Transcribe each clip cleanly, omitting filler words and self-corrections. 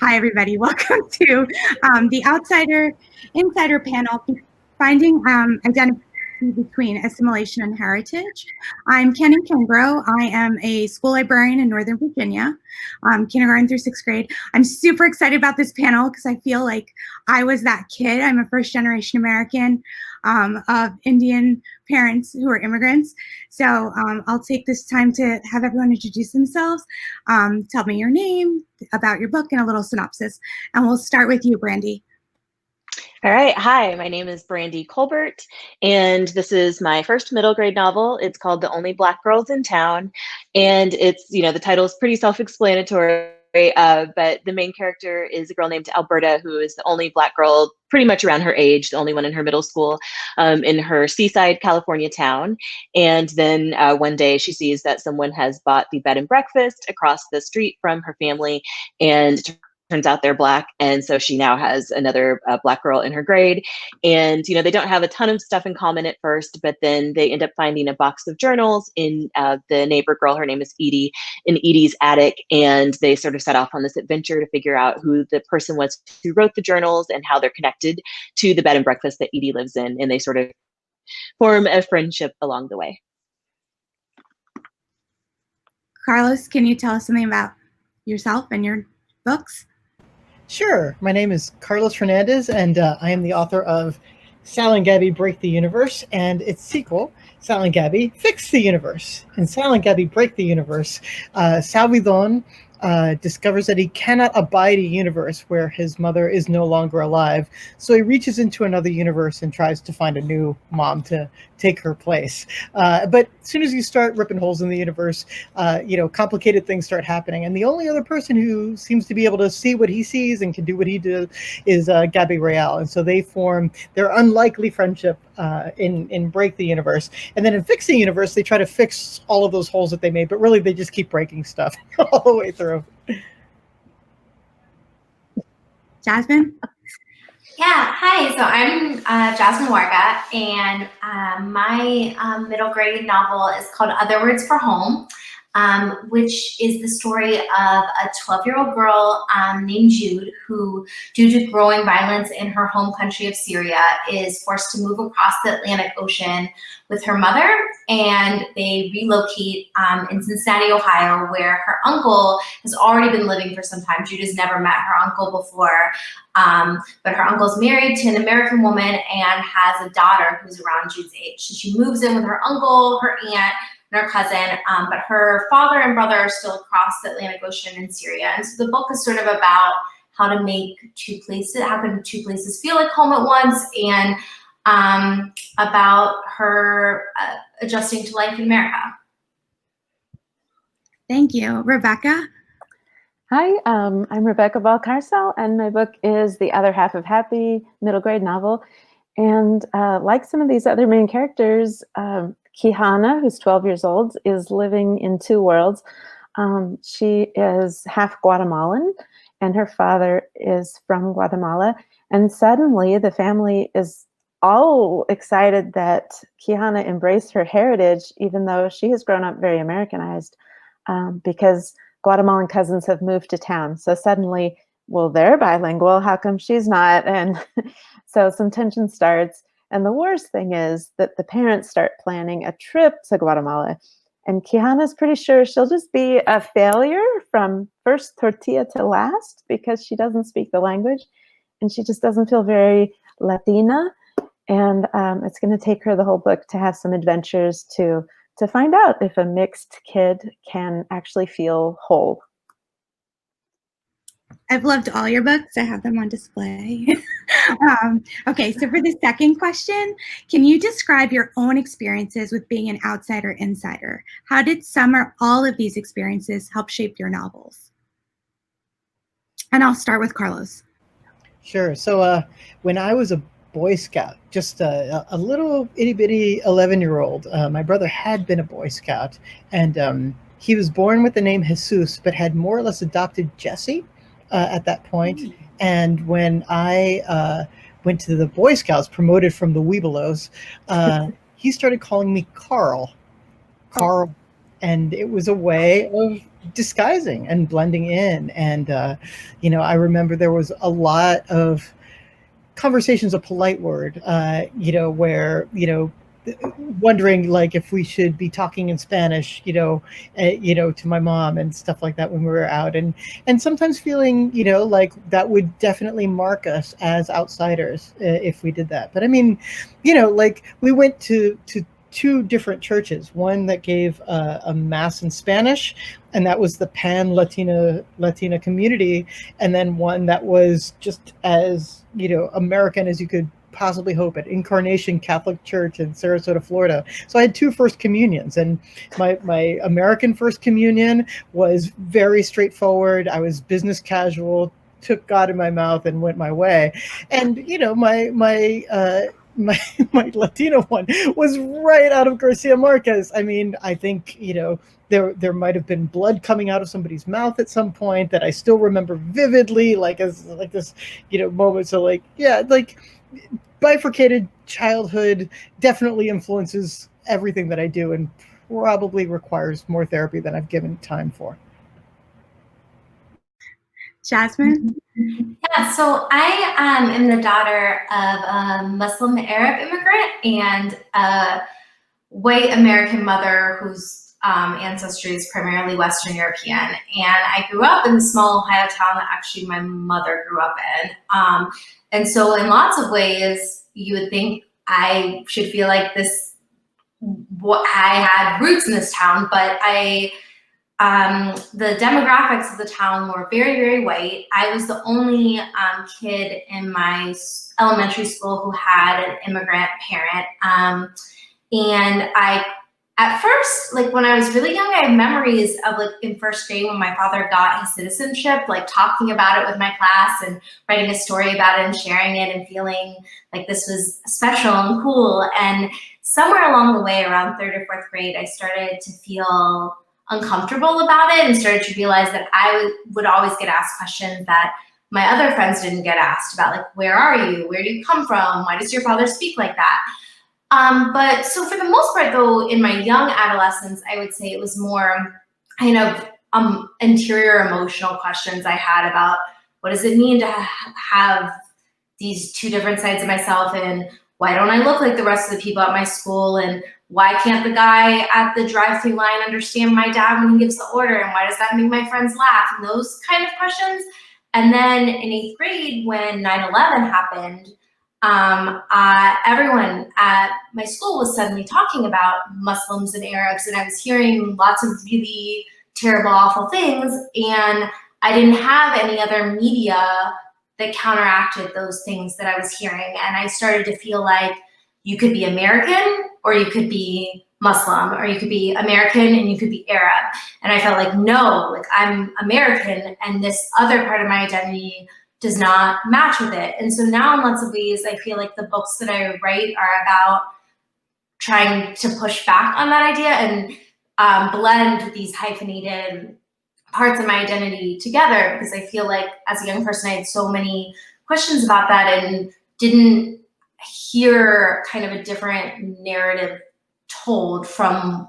Hi, everybody. Welcome to the Outsider Insider panel, Finding Identity Between Assimilation and Heritage. I'm Kannan Cangro. I am a school librarian in Northern Virginia, kindergarten through sixth grade. I'm super excited about this panel because I feel like I was that kid. I'm a first-generation American of Indian parents who are immigrants. So I'll take this time to have everyone introduce themselves. Tell me your name, about your book, and a little synopsis. And we'll start with you, Brandy. All right. Hi, my name is Brandy Colbert, and this is my first middle grade novel. It's called The Only Black Girls in Town, and it's, the title is pretty self-explanatory, but the main character is a girl named Alberta, who is the only Black girl pretty much around her age, the only one in her middle school, in her seaside California town. And then one day she sees that someone has bought the bed and breakfast across the street from her family, and turns out they're Black. And so she now has another Black girl in her grade. And, they don't have a ton of stuff in common at first, but then they end up finding a box of journals in the neighbor girl, her name is Edie, in Edie's attic. And they sort of set off on this adventure to figure out who the person was who wrote the journals and how they're connected to the bed and breakfast that Edie lives in. And they sort of form a friendship along the way. Carlos, can you tell us something about yourself and your books? Sure. My name is Carlos Hernandez, and I am the author of Sal and Gabby Break the Universe and its sequel, Sal and Gabby Fix the Universe. In Sal and Gabby Break the Universe, Sal Vidon discovers that he cannot abide a universe where his mother is no longer alive. So he reaches into another universe and tries to find a new mom to take her place. But as soon as you start ripping holes in the universe, complicated things start happening. And the only other person who seems to be able to see what he sees and can do what he does is Gabby Real. And so they form their unlikely friendship in Break the Universe. And then in Fix the Universe, they try to fix all of those holes that they made, but really they just keep breaking stuff all the way through. Jasmine? Yeah, hi. So I'm Jasmine Warga, and my middle grade novel is called Other Words for Home, which is the story of a 12-year-old girl named Jude who, due to growing violence in her home country of Syria, is forced to move across the Atlantic Ocean with her mother, and they relocate in Cincinnati, Ohio, where her uncle has already been living for some time. Jude has never met her uncle before, but her uncle's married to an American woman and has a daughter who's around Jude's age. So she moves in with her uncle, her aunt, and her cousin, but her father and brother are still across the Atlantic Ocean in Syria. And so the book is sort of about how to make how can two places feel like home at once, and about her adjusting to life in America. Thank you. Rebecca? Hi, I'm Rebecca Balcárcel, and my book is The Other Half of Happy, middle grade novel. And like some of these other main characters, Kihana, who's 12 years old, is living in two worlds. She is half Guatemalan, and her father is from Guatemala. And suddenly the family is all excited that Kihana embraced her heritage, even though she has grown up very Americanized, because Guatemalan cousins have moved to town. So suddenly, well, they're bilingual. How come she's not? And so some tension starts. And the worst thing is that the parents start planning a trip to Guatemala. And Kihana's pretty sure she'll just be a failure from first tortilla to last because she doesn't speak the language. And she just doesn't feel very Latina. And it's going to take her the whole book to have some adventures to find out if a mixed kid can actually feel whole. I've loved all your books. I have them on display. Okay, so for the second question, can you describe your own experiences with being an outsider insider? How did some or all of these experiences help shape your novels? And I'll start with Carlos. Sure. So when I was a Boy Scout, just a little itty bitty 11-year-old, my brother had been a Boy Scout, and he was born with the name Jesus, but had more or less adopted Jesse at that point. And when I went to the Boy Scouts, promoted from the Weebelows, he started calling me Carl. and it was a way of disguising and blending in. And I remember there was a lot of conversation's a polite word, where, wondering like if we should be talking in Spanish, to my mom and stuff like that when we were out, and sometimes feeling, like that would definitely mark us as outsiders if we did that. But I mean, like we went to two different churches, one that gave a mass in Spanish, and that was the pan Latina community, and then one that was just as American as you could possibly hope at Incarnation Catholic Church in Sarasota, Florida. So I had two first communions, and my American first communion was very straightforward. I was business casual, took God in my mouth and went my way. And my Latino one was right out of Garcia Marquez. I mean, I think, there might have been blood coming out of somebody's mouth at some point that I still remember vividly, like as like this, moment. So like, yeah, like bifurcated childhood definitely influences everything that I do, and probably requires more therapy than I've given time for. Jasmine? Yeah, so I am the daughter of a Muslim Arab immigrant and a white American mother whose ancestry is primarily Western European. And I grew up in the small Ohio town that actually my mother grew up in. And so in lots of ways, you would think I should feel like I had roots in this town, but the demographics of the town were very, very white. I was the only kid in my elementary school who had an immigrant parent. And at first, like when I was really young, I have memories of like in first grade when my father got his citizenship, like talking about it with my class and writing a story about it and sharing it and feeling like this was special and cool. And somewhere along the way, around third or fourth grade, I started to feel uncomfortable about it and started to realize that I would always get asked questions that my other friends didn't get asked about, like, where are you? Where do you come from? Why does your father speak like that? But so for the most part, though, in my young adolescence, I would say it was more kind of interior emotional questions I had about what does it mean to have these two different sides of myself, and why don't I look like the rest of the people at my school, and why can't the guy at the drive-through line understand my dad when he gives the order, and why does that make my friends laugh, and those kind of questions. And then in 8th grade, when 9/11 happened, everyone at my school was suddenly talking about Muslims and Arabs, and I was hearing lots of really terrible, awful things, and I didn't have any other media that counteracted those things that I was hearing. And I started to feel like you could be American or you could be Muslim, or you could be American and you could be Arab. And I felt like, no, like I'm American and this other part of my identity does not match with it. And so now in lots of ways, I feel like the books that I write are about trying to push back on that idea and blend these hyphenated parts of my identity together, because I feel like as a young person, I had so many questions about that and didn't hear kind of a different narrative told from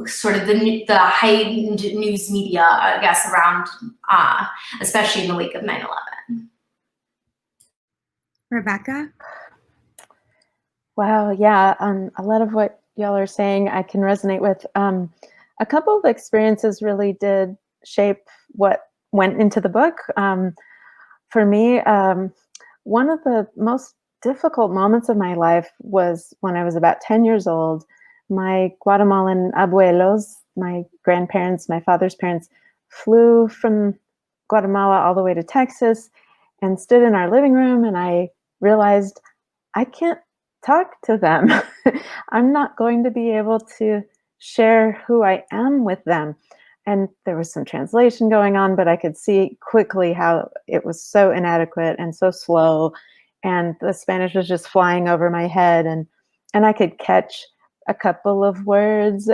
sort of the heightened news media, I guess, around, especially in the wake of 9/11. Rebecca? Wow, yeah, a lot of what y'all are saying I can resonate with. A couple of experiences really did shape what went into the book. For me, one of the most difficult moments of my life was when I was about 10 years old. My Guatemalan abuelos, my grandparents, my father's parents, flew from Guatemala all the way to Texas and stood in our living room, and I realized I can't talk to them. I'm not going to be able to share who I am with them. And there was some translation going on, but I could see quickly how it was so inadequate and so slow. And the Spanish was just flying over my head, and I could catch a couple of words,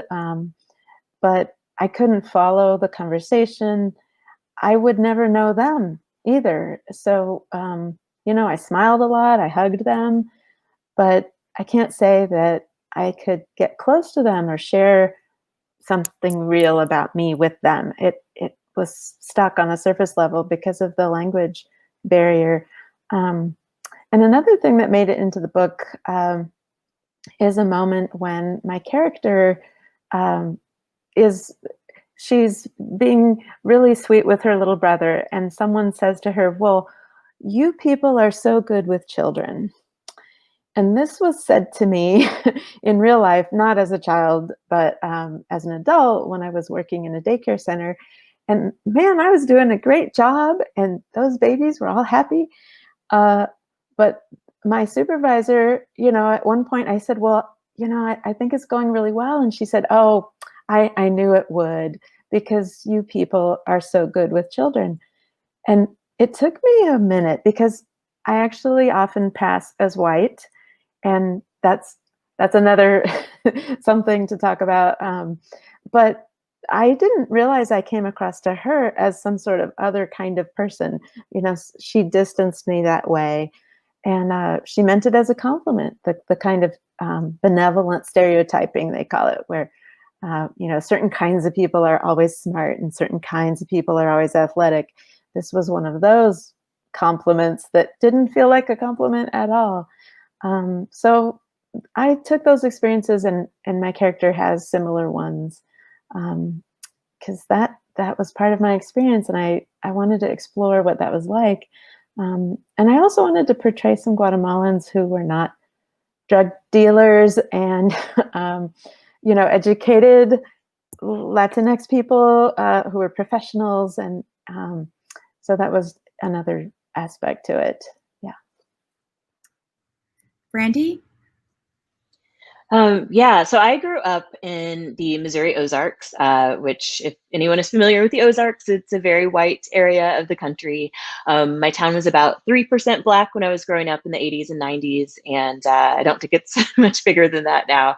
but I couldn't follow the conversation. I would never know them either. So, I smiled a lot, I hugged them, but I can't say that I could get close to them or share something real about me with them. It was stuck on the surface level because of the language barrier. And another thing that made it into the book is a moment when my character she's being really sweet with her little brother, and someone says to her, "Well, you people are so good with children." And this was said to me in real life, not as a child, but as an adult when I was working in a daycare center. And man, I was doing a great job, and those babies were all happy. But my supervisor, at one point I said, "Well, I think it's going really well." And she said, "Oh, I knew it would, because you people are so good with children." And it took me a minute, because I actually often pass as white. And that's another something to talk about. But I didn't realize I came across to her as some sort of other kind of person. She distanced me that way. And she meant it as a compliment, the kind of benevolent stereotyping, they call it, where certain kinds of people are always smart and certain kinds of people are always athletic. This was one of those compliments that didn't feel like a compliment at all. So I took those experiences, and my character has similar ones, because that was part of my experience, and I wanted to explore what that was like. And I also wanted to portray some Guatemalans who were not drug dealers and educated Latinx people who were professionals, and so that was another aspect to it. Brandy? Yeah, so I grew up in the Missouri Ozarks, which, if anyone is familiar with the Ozarks, it's a very white area of the country. My town was about 3% Black when I was growing up in the 80s and 90s, and I don't think it's much bigger than that now.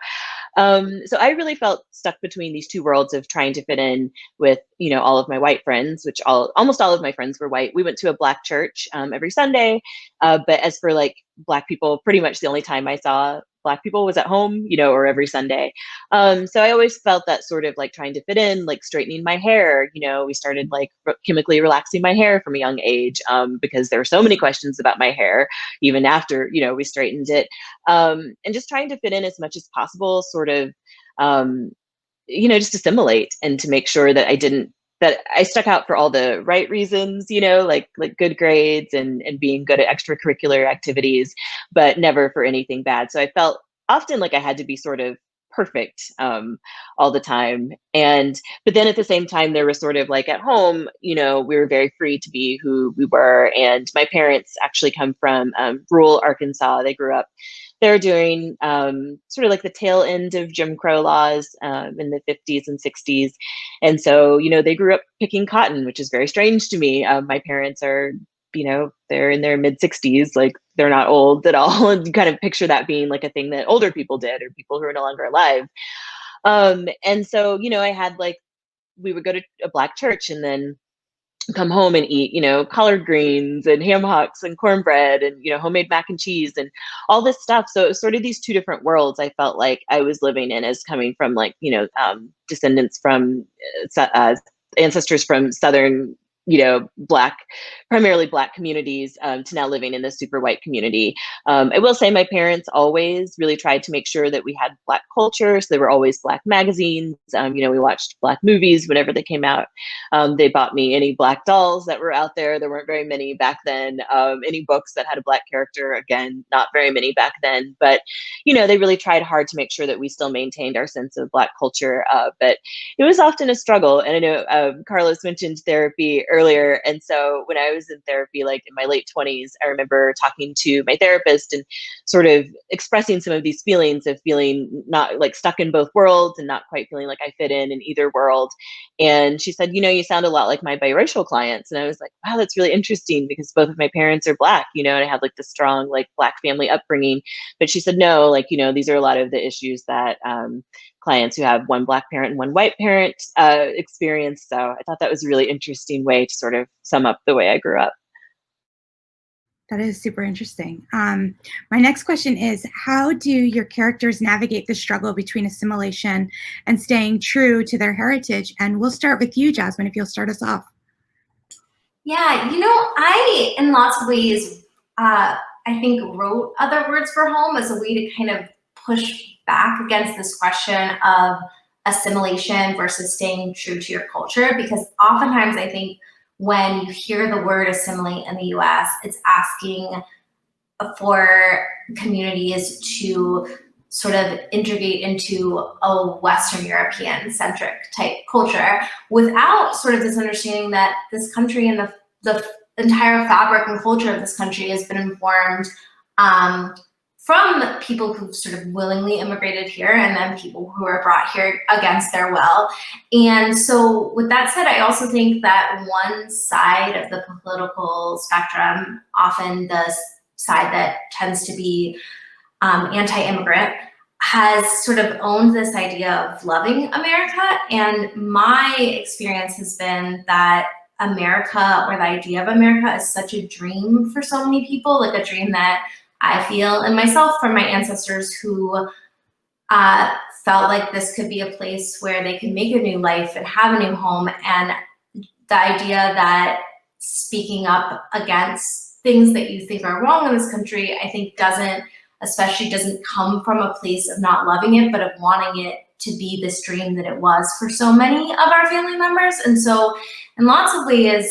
So I really felt stuck between these two worlds of trying to fit in with, all of my white friends, which almost all of my friends were white. We went to a Black church every Sunday, but as for like Black people, pretty much the only time I saw Black people was at home, or every Sunday. So I always felt that sort of like trying to fit in, like straightening my hair. We started like chemically relaxing my hair from a young age, because there were so many questions about my hair, even after, we straightened it. And just trying to fit in as much as possible, sort of, just assimilate, and to make sure that that I stuck out for all the right reasons, like good grades and being good at extracurricular activities, but never for anything bad. So I felt often like I had to be sort of perfect all the time. But then at the same time, there was sort of like at home, we were very free to be who we were. And my parents actually come from rural Arkansas. They grew up there during sort of like the tail end of Jim Crow laws in the 50s and 60s. And so, they grew up picking cotton, which is very strange to me. My parents are, they're in their mid 60s, like they're not old at all. And you kind of picture that being like a thing that older people did, or people who are no longer alive. And so, I had we would go to a Black church and then come home and eat, collard greens and ham hocks and cornbread and, homemade mac and cheese and all this stuff. So it was sort of these two different worlds I felt like I was living in, as coming from descendants from ancestors from Southern, primarily Black communities, to now living in this super white community. I will say my parents always really tried to make sure that we had Black culture. So there were always Black magazines. We watched Black movies whenever they came out. They bought me any Black dolls that were out there. There weren't very many back then. Any books that had a Black character, again, not very many back then. But, they really tried hard to make sure that we still maintained our sense of Black culture. But it was often a struggle. And I know Carlos mentioned therapy earlier. And so when I was in therapy, like in my late 20s, I remember talking to my therapist and sort of expressing some of these feelings of feeling not like stuck in both worlds and not quite feeling like I fit in either world. And she said, you sound a lot like my biracial clients. And I was like, wow, that's really interesting, because both of my parents are Black, and I had like the strong like Black family upbringing. But she said, no, these are a lot of the issues that clients who have one Black parent and one white parent experience. So I thought that was a really interesting way to sort of sum up the way I grew up. That is super interesting. My next question is, how do your characters navigate the struggle between assimilation and staying true to their heritage? And we'll start with you, Jasmine, if you'll start us off. Yeah, I, in lots of ways, I think wrote Other Words for Home as a way to kind of push back against this question of assimilation versus staying true to your culture, because oftentimes I think when you hear the word assimilate in the US, it's asking for communities to sort of integrate into a Western European centric type culture without sort of this understanding that this country and the entire fabric and culture of this country has been informed from people who sort of willingly immigrated here and then people who were brought here against their will. And so with that said, I also think that one side of the political spectrum, often the side that tends to be anti-immigrant, has sort of owned this idea of loving America. And my experience has been that America, or the idea of America, is such a dream for so many people, like a dream that I feel in myself from my ancestors who felt like this could be a place where they could make a new life and have a new home. And the idea that speaking up against things that you think are wrong in this country, I think doesn't come from a place of not loving it, but of wanting it to be this dream that it was for so many of our family members. And so in lots of ways,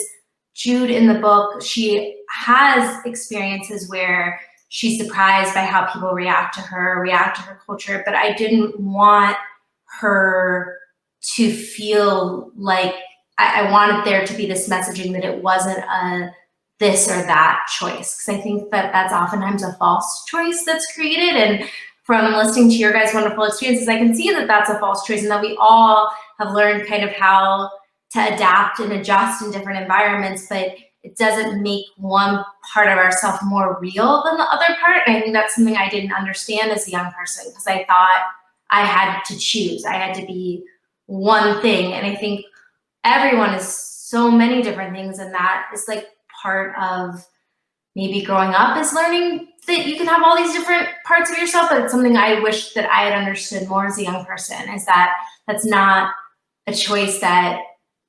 Jude in the book, she has experiences where she's surprised by how people react to her culture, but I didn't want her to feel like I wanted there to be this messaging that it wasn't a this or that choice, because I think that that's oftentimes a false choice that's created. And from listening to your guys' wonderful experiences, I can see that that's a false choice and that we all have learned kind of how to adapt and adjust in different environments, but it doesn't make one part of ourselves more real than the other part. And I think that's something I didn't understand as a young person, because I thought I had to choose. I had to be one thing. And I think everyone is so many different things, and that is like part of maybe growing up, is learning that you can have all these different parts of yourself. But it's something I wish that I had understood more as a young person, is that that's not a choice that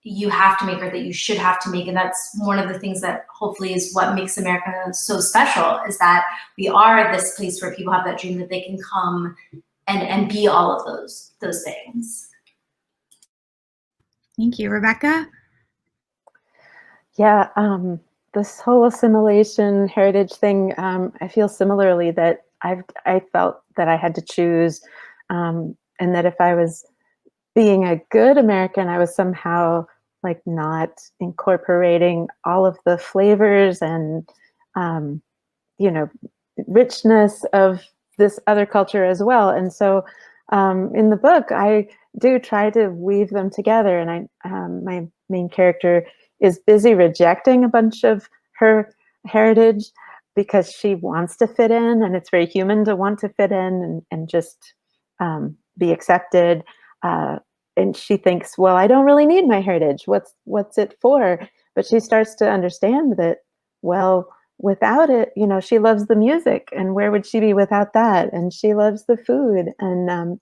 you have to make or that you should have to make. And that's one of the things that hopefully is what makes America so special, is that we are this place where people have that dream that they can come and be all of those things. Thank you. Rebecca? Yeah, this whole assimilation heritage thing, I feel similarly that I felt that I had to choose, and that if I was being a good American, I was somehow like not incorporating all of the flavors and richness of this other culture as well. And so in the book, I do try to weave them together, and my main character is busy rejecting a bunch of her heritage because she wants to fit in, and it's very human to want to fit in and just be accepted. And she thinks, well, I don't really need my heritage. What's it for? But she starts to understand that, well, without it, she loves the music, and where would she be without that? And she loves the food, and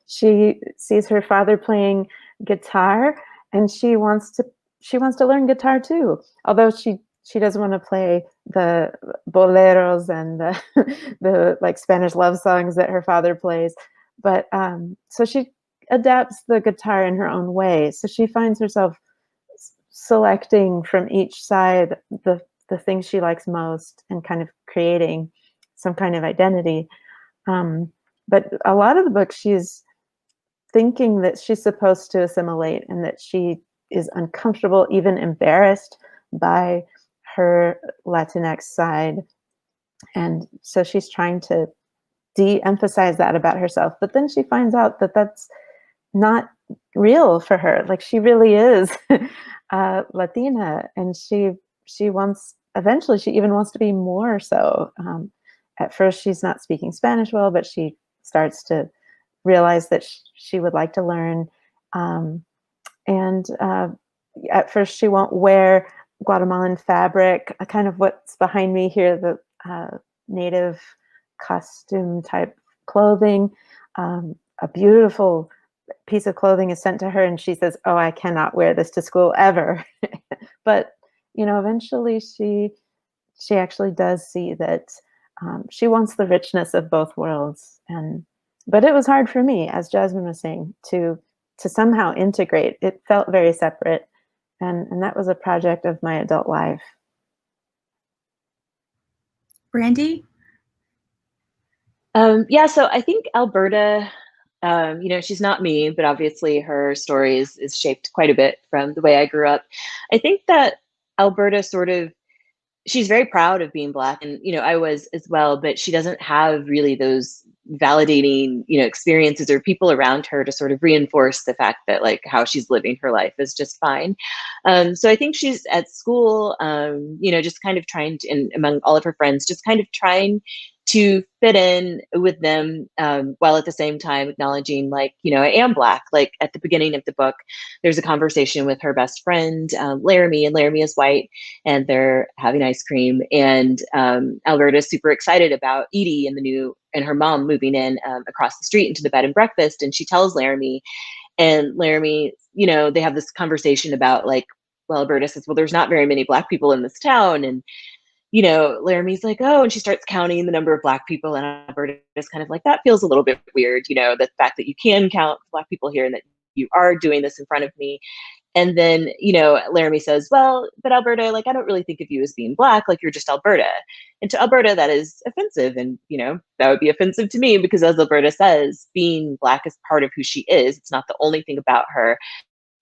she sees her father playing guitar, and she wants to learn guitar too. Although she doesn't want to play the boleros and the like Spanish love songs that her father plays. But so she adapts the guitar in her own way. So she finds herself selecting from each side the things she likes most and kind of creating some kind of identity. But a lot of the book, she's thinking that she's supposed to assimilate and that she is uncomfortable, even embarrassed by her Latinx side. And so she's trying to de-emphasize that about herself. But then she finds out that that's not real for her. Like, she really is Latina, and she wants, eventually she even wants to be more so. At first she's not speaking Spanish well, but she starts to realize that she would like to learn. And at first she won't wear Guatemalan fabric, kind of what's behind me here, the native costume type clothing. A beautiful piece of clothing is sent to her and she says, "Oh, I cannot wear this to school ever." But, eventually she actually does see that she wants the richness of both worlds. But it was hard for me, as Jasmine was saying, to somehow integrate. It felt very separate. And that was a project of my adult life. Brandy? Yeah, so I think Alberta, she's not me, but obviously her story is shaped quite a bit from the way I grew up. I think that Alberta she's very proud of being Black, and I was as well, but she doesn't have really those validating experiences or people around her to sort of reinforce the fact that like how she's living her life is just fine. So I think she's at school, just kind of trying to, and among all of her friends, just kind of trying to fit in with them, while at the same time acknowledging like, I am Black. Like at the beginning of the book, there's a conversation with her best friend, Laramie, and Laramie is white, and they're having ice cream. And Alberta is super excited about Edie and her mom moving in across the street into the bed and breakfast. And she tells Laramie, and Laramie, they have this conversation about like, well, Alberta says, well, there's not very many Black people in this town. And Laramie's like, oh, and she starts counting the number of Black people, and Alberta is kind of like, that feels a little bit weird, the fact that you can count Black people here and that you are doing this in front of me. And then, Laramie says, well, but Alberta, like, I don't really think of you as being Black, like you're just Alberta. And to Alberta, that is offensive. And, that would be offensive to me because as Alberta says, being Black is part of who she is. It's not the only thing about her,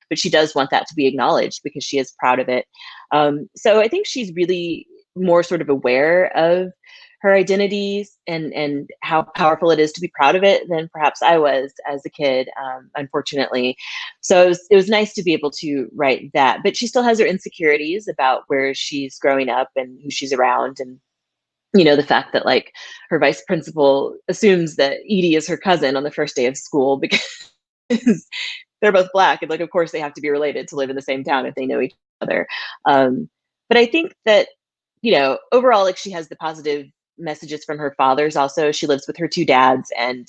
but she does want that to be acknowledged because she is proud of it. So I think she's really more sort of aware of her identities and how powerful it is to be proud of it than perhaps I was as a kid, unfortunately. So it was nice to be able to write that, but she still has her insecurities about where she's growing up and who she's around. And, the fact that like her vice principal assumes that Edie is her cousin on the first day of school because they're both Black. And like, of course they have to be related to live in the same town if they know each other. But I think that, overall, like she has the positive messages from her fathers. Also, she lives with her two dads, and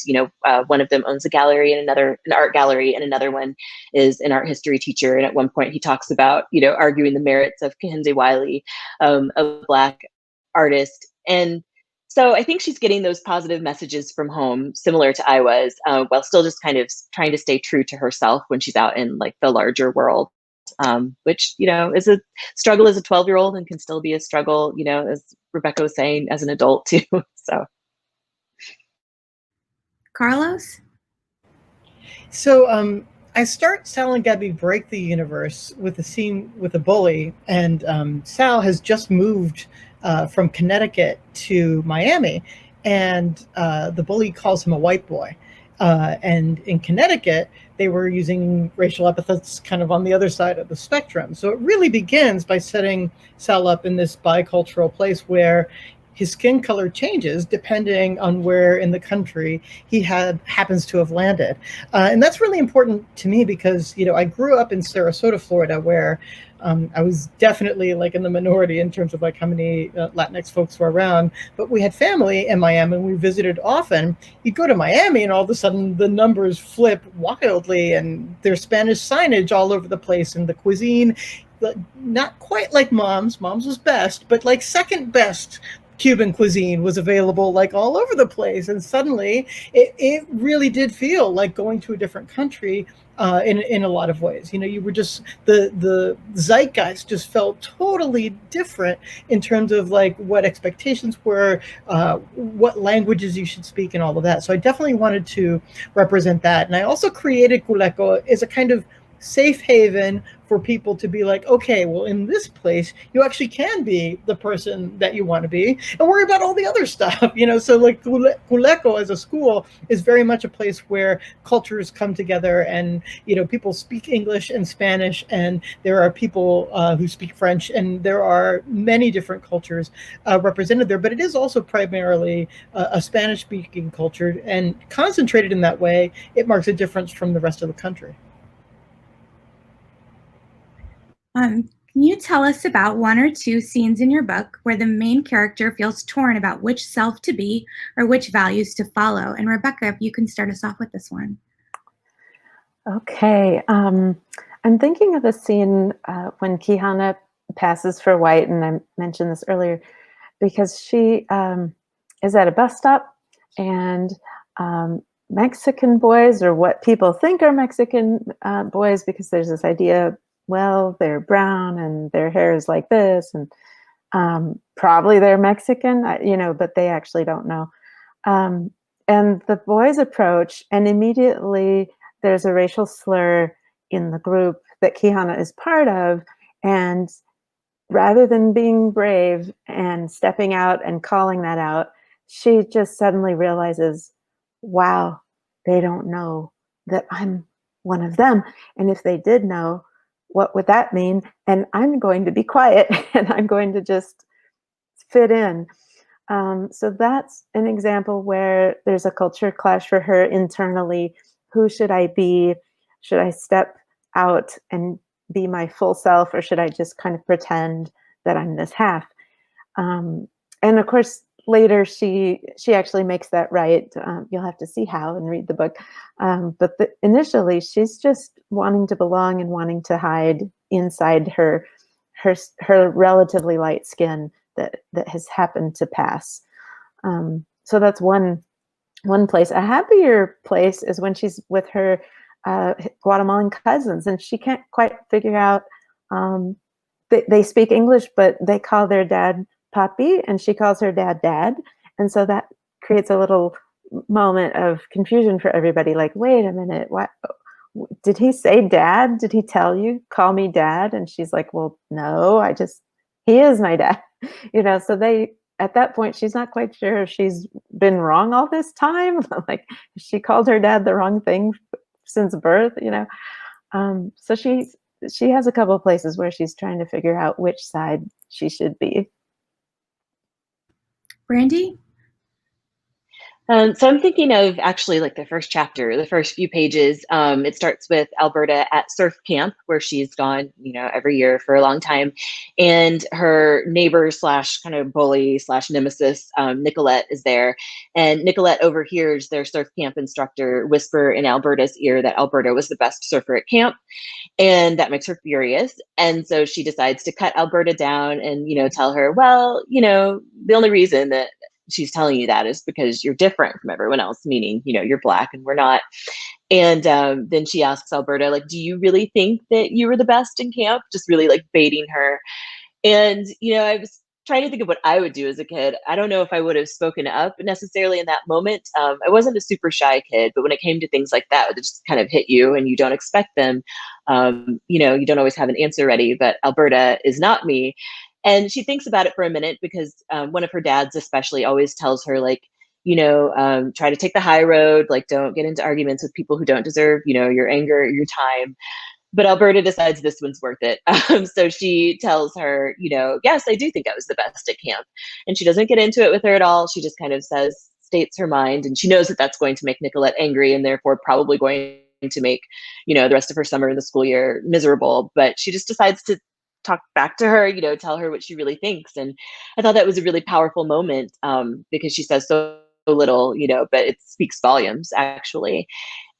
one of them owns a gallery and an art gallery, and another one is an art history teacher. And at one point, he talks about arguing the merits of Kehinde Wiley, a Black artist. And so I think she's getting those positive messages from home, similar to I was, while still just kind of trying to stay true to herself when she's out in like the larger world. Which, is a struggle as a 12-year-old and can still be a struggle, as Rebecca was saying, as an adult too. So. Carlos? So I start Sal and Gabby Break the Universe with a scene with a bully, and Sal has just moved from Connecticut to Miami, and the bully calls him a white boy. And in Connecticut, they were using racial epithets kind of on the other side of the spectrum. So it really begins by setting Sal up in this bicultural place where his skin color changes depending on where in the country he happens to have landed. And that's really important to me because, I grew up in Sarasota, Florida, where I was definitely like in the minority in terms of like how many Latinx folks were around, but we had family in Miami and we visited often. You go to Miami and all of a sudden the numbers flip wildly and there's Spanish signage all over the place, and the cuisine, not quite like Mom's was best, but like second best Cuban cuisine was available like all over the place. And suddenly it really did feel like going to a different country in a lot of ways. You were just, the zeitgeist just felt totally different in terms of like what expectations were, what languages you should speak and all of that. So I definitely wanted to represent that. And I also created Culeco as a kind of safe haven for people to be like, okay, well, in this place, you actually can be the person that you want to be and worry about all the other stuff, So like Culeco as a school is very much a place where cultures come together and, people speak English and Spanish, and there are people who speak French, and there are many different cultures represented there. But it is also primarily a Spanish-speaking culture, and concentrated in that way, it marks a difference from the rest of the country. Can you tell us about one or two scenes in your book where the main character feels torn about which self to be or which values to follow? And Rebecca, if you can start us off with this one. Okay. I'm thinking of a scene when Kihana passes for white, and I mentioned this earlier, because she is at a bus stop, and Mexican boys, or what people think are Mexican boys, because there's this idea, well, they're brown and their hair is like this, and probably they're Mexican, but they actually don't know. And the boys approach, and immediately there's a racial slur in the group that Kihana is part of, and rather than being brave and stepping out and calling that out, she just suddenly realizes, wow, they don't know that I'm one of them. And if they did know, what would that mean? And I'm going to be quiet and I'm going to just fit in. So that's an example where there's a culture clash for her internally. Who should I be? Should I step out and be my full self, or should I just kind of pretend that I'm this half? And of course, later she actually makes that right. You'll have to see how and read the book. But initially, she's just wanting to belong and wanting to hide inside her relatively light skin that has happened to pass. So that's one place. A happier place is when she's with her Guatemalan cousins, and she can't quite figure out. They speak English, but they call their dad Papi, and she calls her dad Dad, and so that creates a little moment of confusion for everybody. Like, wait a minute, what? Did he say Dad? Did he tell you, call me Dad? And she's like, well, no, he is my dad. So at that point, she's not quite sure if she's been wrong all this time. Like, she called her dad the wrong thing since birth, So she has a couple of places where she's trying to figure out which side she should be. Brandy? So I'm thinking of actually like the first chapter, the first few pages. It starts with Alberta at surf camp, where she's gone, every year for a long time. And her neighbor / kind of bully / nemesis, Nicolette, is there. And Nicolette overhears their surf camp instructor whisper in Alberta's ear that Alberta was the best surfer at camp. And that makes her furious. And so she decides to cut Alberta down and, tell her, well, the only reason that she's telling you that is because you're different from everyone else, meaning, you're Black and we're not. And then she asks Alberta, like, do you really think that you were the best in camp? Just really like baiting her. And, I was trying to think of what I would do as a kid. I don't know if I would have spoken up necessarily in that moment. I wasn't a super shy kid, but when it came to things like that, it just kind of hit you and you don't expect them. You don't always have an answer ready, but Alberta is not me. And she thinks about it for a minute because one of her dads especially always tells her, like, try to take the high road, like, don't get into arguments with people who don't deserve, your anger, your time. But Alberta decides this one's worth it. So she tells her, yes, I do think I was the best at camp. And she doesn't get into it with her at all. She just kind of states her mind. And she knows that that's going to make Nicolette angry and therefore probably going to make, the rest of her summer in the school year miserable. But she just decides to talk back to her, tell her what she really thinks. And I thought that was a really powerful moment because she says so little, but it speaks volumes, actually.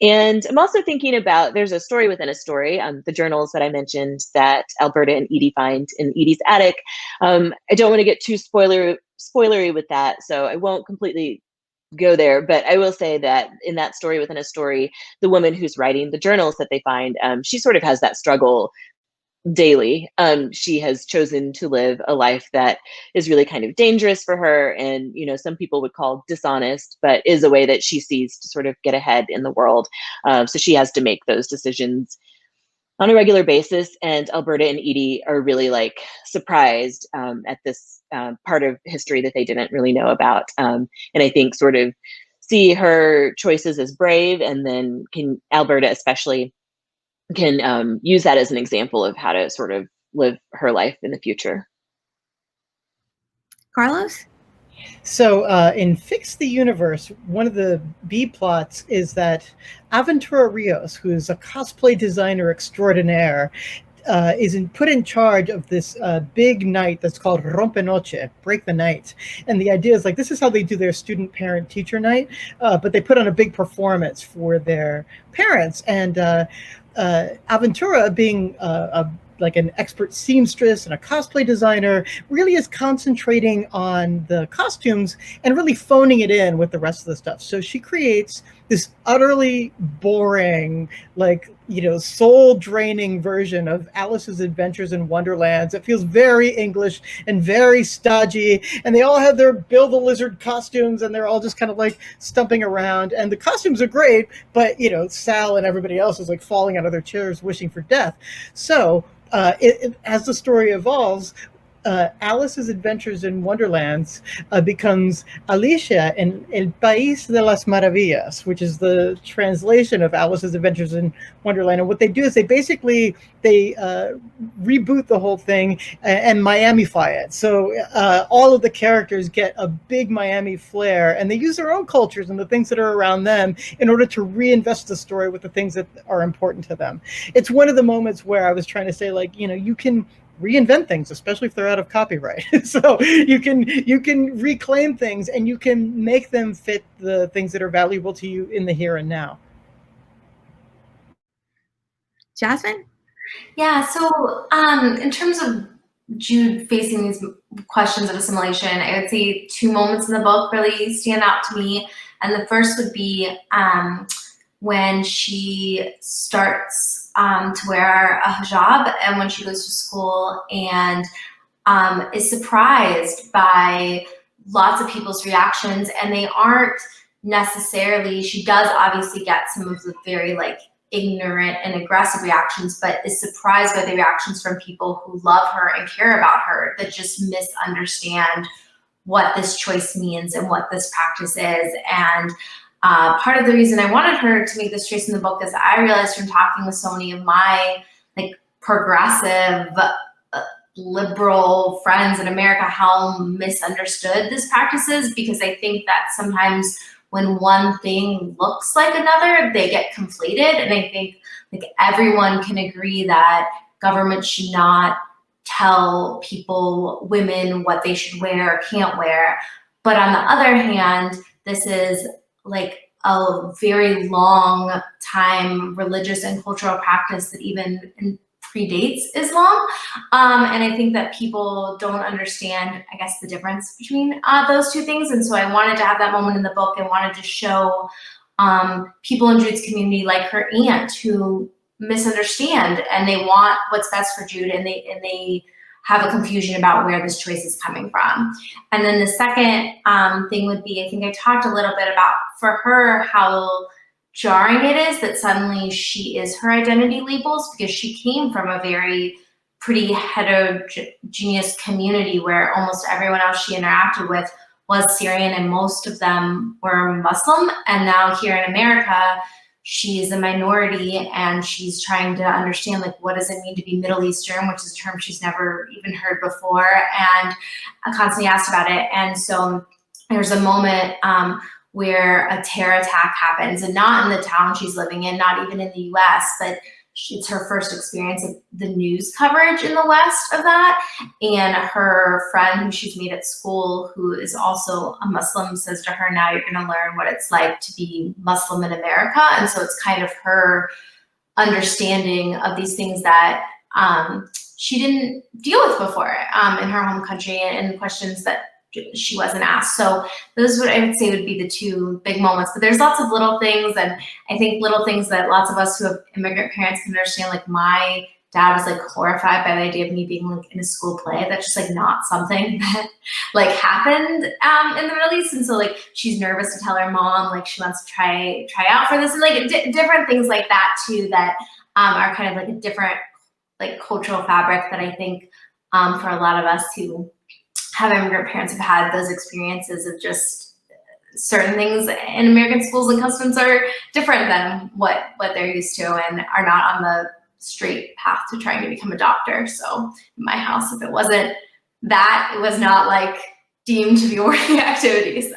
And I'm also thinking about, there's a story within a story, the journals that I mentioned that Alberta and Edie find in Edie's attic. I don't want to get too spoilery with that, so I won't completely go there, but I will say that in that story within a story, the woman who's writing the journals that they find, she sort of has that struggle daily. She has chosen to live a life that is really kind of dangerous for her, and some people would call dishonest, but is a way that she sees to sort of get ahead in the world. So she has to make those decisions on a regular basis, and Alberta and Edie are really like surprised at this part of history that they didn't really know about, and I think sort of see her choices as brave, and then Alberta especially can use that as an example of how to sort of live her life in the future. Carlos? So in Fix the Universe, one of the B plots is that Aventura Rios, who is a cosplay designer extraordinaire, put in charge of this big night that's called Rompenoche, Break the Night. And the idea is like, this is how they do their student parent teacher night, but they put on a big performance for their parents. And Aventura, being like an expert seamstress and a cosplay designer, really is concentrating on the costumes and really phoning it in with the rest of the stuff. So she creates this utterly boring, like, you know, soul draining version of Alice's Adventures in Wonderland. It feels very English and very stodgy, and they all have their Bill the Lizard costumes, and they're all just kind of like stumping around, and the costumes are great, but, you know, Sal and everybody else is like falling out of their chairs wishing for death. So as the story evolves, Alice's Adventures in Wonderlands becomes Alicia in El País de las Maravillas, which is the translation of Alice's Adventures in Wonderland. And what they do is they reboot the whole thing and Miamify it. So all of the characters get a big Miami flair, and they use their own cultures and the things that are around them in order to reinvest the story with the things that are important to them. It's one of the moments where I was trying to say, like, you know, you can reinvent things, especially if they're out of copyright. So you can reclaim things, and you can make them fit the things that are valuable to you in the here and now. Jasmine? Yeah, so in terms of Jude facing these questions of assimilation, I would say two moments in the book really stand out to me. And the first would be when she starts to wear a hijab, and when she goes to school and is surprised by lots of people's reactions, and they aren't necessarily, she does obviously get some of the very like ignorant and aggressive reactions, but is surprised by the reactions from people who love her and care about her, that just misunderstand what this choice means and what this practice is. And part of the reason I wanted her to make this choice in the book is I realized from talking with so many of my like progressive liberal friends in America how misunderstood this practice is, because I think that sometimes when one thing looks like another, they get conflated. And I think like everyone can agree that government should not tell people, women, what they should wear or can't wear. But on the other hand, this is like a very long time religious and cultural practice that even predates Islam. And I think that people don't understand, I guess, the difference between those two things. And so I wanted to have that moment in the book and wanted to show people in Jude's community, like her aunt, who misunderstand and they want what's best for Jude, and they have a confusion about where this choice is coming from. And then the second thing would be, I think I talked a little bit about, for her, how jarring it is that suddenly she is her identity labels, because she came from a very pretty heterogeneous community where almost everyone else she interacted with was Syrian and most of them were Muslim. And now here in America, she's a minority and she's trying to understand, like, what does it mean to be Middle Eastern, which is a term she's never even heard before, and constantly asked about it. And so there's a moment where a terror attack happens, and not in the town she's living in, not even in the US, but it's her first experience of the news coverage in the West of that. And her friend who she's made at school, who is also a Muslim, says to her, now you're gonna learn what it's like to be Muslim in America. And so it's kind of her understanding of these things that she didn't deal with before in her home country, and questions that she wasn't asked. So those would, I would say, would be the two big moments. But there's lots of little things, and I think little things that lots of us who have immigrant parents can understand. Like, my dad was like horrified by the idea of me being like in a school play. That's just like not something that like happened in the Middle East. And so like she's nervous to tell her mom, like she wants to try out for this, and like different things like that too, that are kind of like a different like cultural fabric that I think for a lot of us who have immigrant parents have had those experiences of just certain things in American schools and customs are different than what they're used to, and are not on the straight path to trying to become a doctor. So in my house, if it wasn't that, it was not like deemed to be a working activity. So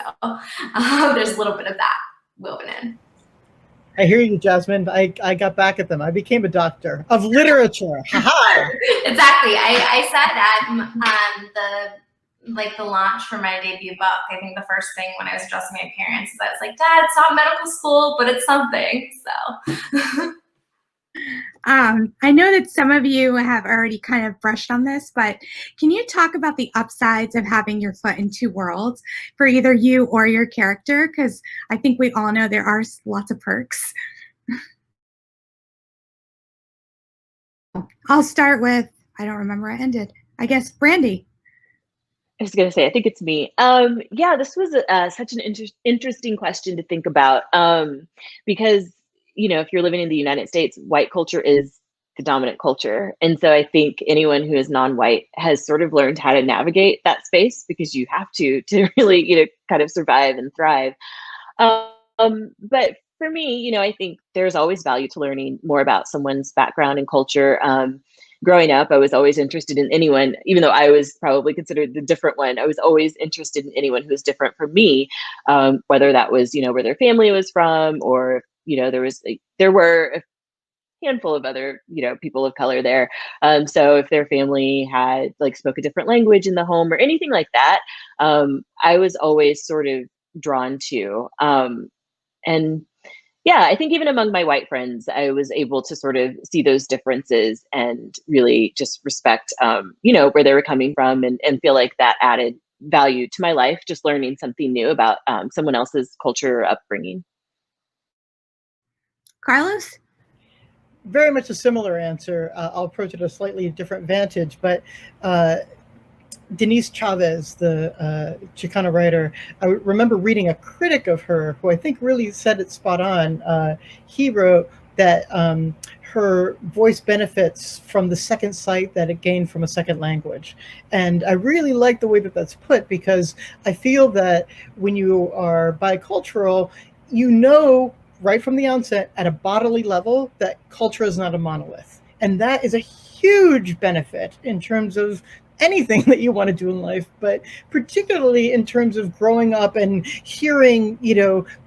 there's a little bit of that woven in. I hear you, Jasmine. I got back at them. I became a doctor of literature. Ha-ha! Exactly. I said at the launch for my debut book, I think the first thing when I was addressing my parents is I was like, Dad, it's not medical school, but it's something. So I know that some of you have already kind of brushed on this, but can you talk about the upsides of having your foot in two worlds for either you or your character? Because I think we all know there are lots of perks. I'll start with, I don't remember where I ended. I guess Brandy. I was going to say, I think it's me. Yeah, this was such an interesting question to think about because, if you're living in the United States, white culture is the dominant culture. And so I think anyone who is non-white has sort of learned how to navigate that space because you have to really, kind of survive and thrive. But for me, I think there's always value to learning more about someone's background and culture. Growing up, I was always interested in anyone, even though I was probably considered the different one. I was always interested in anyone who was different from me, whether that was, where their family was from, or there were a handful of other, people of color there. So if their family had spoke a different language in the home or anything like that, I was always sort of drawn to. And yeah, I think even among my white friends, I was able to sort of see those differences and really just respect, where they were coming from and feel like that added value to my life, just learning something new about someone else's culture or upbringing. Carlos? Very much a similar answer. I'll approach it a slightly different vantage, but Denise Chavez, the Chicana writer, I remember reading a critic of her who I think really said it spot on. He wrote that her voice benefits from the second sight that it gained from a second language. And I really like the way that that's put, because I feel that when you are bicultural, right from the onset at a bodily level that culture is not a monolith. And that is a huge benefit in terms of anything that you want to do in life, but particularly in terms of growing up and hearing,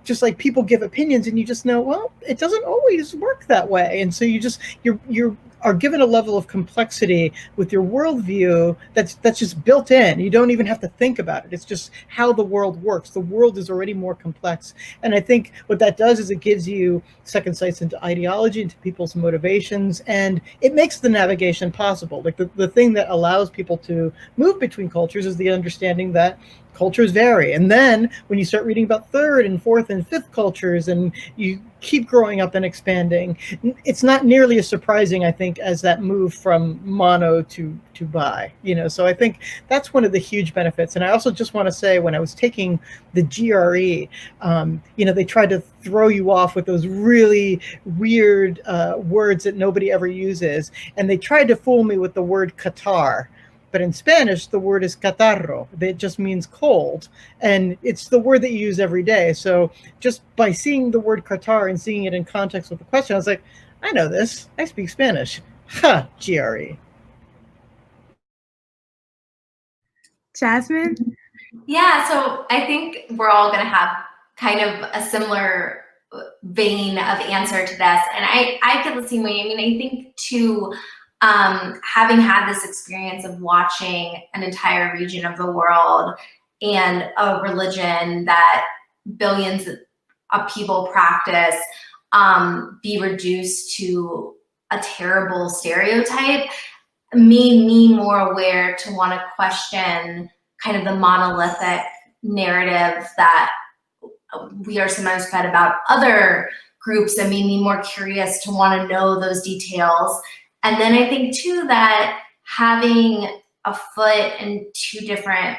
just like people give opinions and you just know, well, it doesn't always work that way. And so you are given a level of complexity with your worldview that's just built in. You don't even have to think about it. It's just how the world works. The world is already more complex. And I think what that does is it gives you second sights into ideology, into people's motivations, and it makes the navigation possible. Like the thing that allows people to move between cultures is the understanding that cultures vary. And then when you start reading about third and fourth and fifth cultures and you keep growing up and expanding, it's not nearly as surprising, I think, as that move from mono to bi. So I think that's one of the huge benefits. And I also just want to say, when I was taking the GRE, they tried to throw you off with those really weird words that nobody ever uses. And they tried to fool me with the word Qatar. But in Spanish, the word is catarro. It just means cold. And it's the word that you use every day. So just by seeing the word Qatar and seeing it in context with the question, I was like, I know this. I speak Spanish. Ha, GRE. Jasmine? Yeah, so I think we're all going to have kind of a similar vein of answer to this. And I feel the same way. I mean, I think too, having had this experience of watching an entire region of the world and a religion that billions of people practice be reduced to a terrible stereotype made me more aware to want to question kind of the monolithic narrative that we are sometimes fed about other groups, and made me more curious to want to know those details. And then I think too that having a foot in two different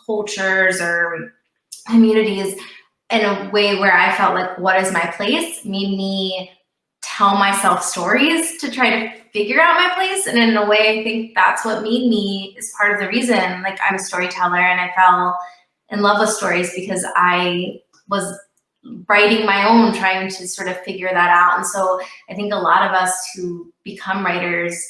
cultures or communities in a way where I felt like, what is my place, made me tell myself stories to try to figure out my place. And in a way, I think that's what made me, is part of the reason, like, I'm a storyteller and I fell in love with stories because I was writing my own, trying to sort of figure that out. And so I think a lot of us who become writers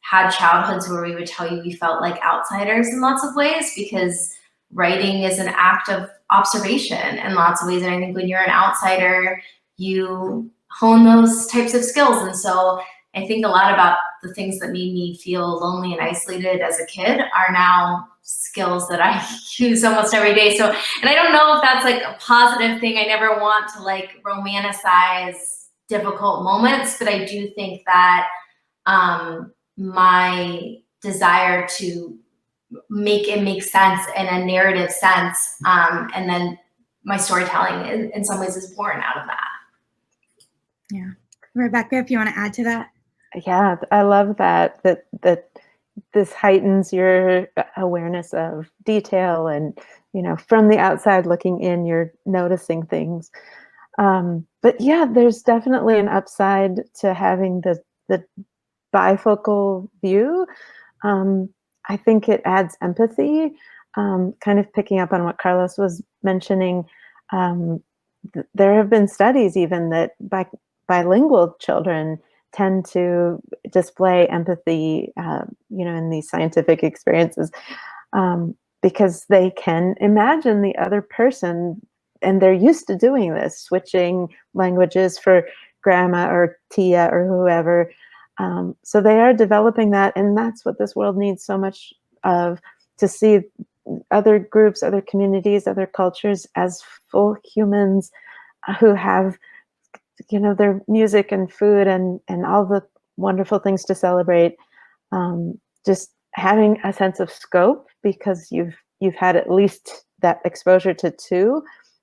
had childhoods where we would tell you we felt like outsiders in lots of ways, because writing is an act of observation in lots of ways. And I think when you're an outsider, you hone those types of skills. And so I think a lot about the things that made me feel lonely and isolated as a kid are now skills that I use almost every day. So, and I don't know if that's like a positive thing. I never want to like romanticize difficult moments, but I do think that my desire to make it make sense in a narrative sense, and then my storytelling in some ways is born out of that. Yeah. Rebecca, if you want to add to that. Yeah, I love that this heightens your awareness of detail, and from the outside looking in, you're noticing things. But yeah, there's definitely an upside to having the bifocal view. I think it adds empathy, kind of picking up on what Carlos was mentioning. There have been studies even that bilingual children tend to display empathy, in these scientific experiences, because they can imagine the other person, and they're used to doing this, switching languages for grandma or tia or whoever. So they are developing that, and that's what this world needs so much of, to see other groups, other communities, other cultures as full humans who have their music and food and all the wonderful things to celebrate. Just having a sense of scope, because you've had at least that exposure to two,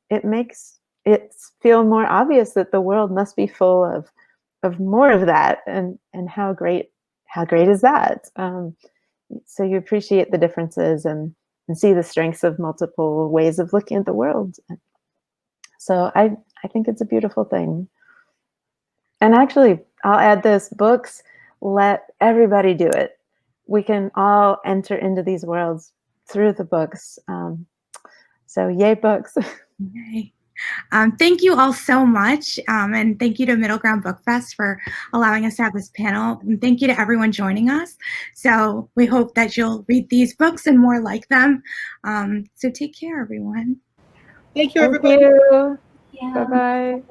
it makes it feel more obvious that the world must be full of more of that, and how great is that? So you appreciate the differences and see the strengths of multiple ways of looking at the world. So I think it's a beautiful thing. And actually, I'll add this: books let everybody do it. We can all enter into these worlds through the books. So yay, books. Yay. Thank you all so much. And thank you to Middle Ground Book Fest for allowing us to have this panel. And thank you to everyone joining us. So we hope that you'll read these books and more like them. So take care, everyone. Thank you, Thank everybody. you. Yeah. Bye-bye.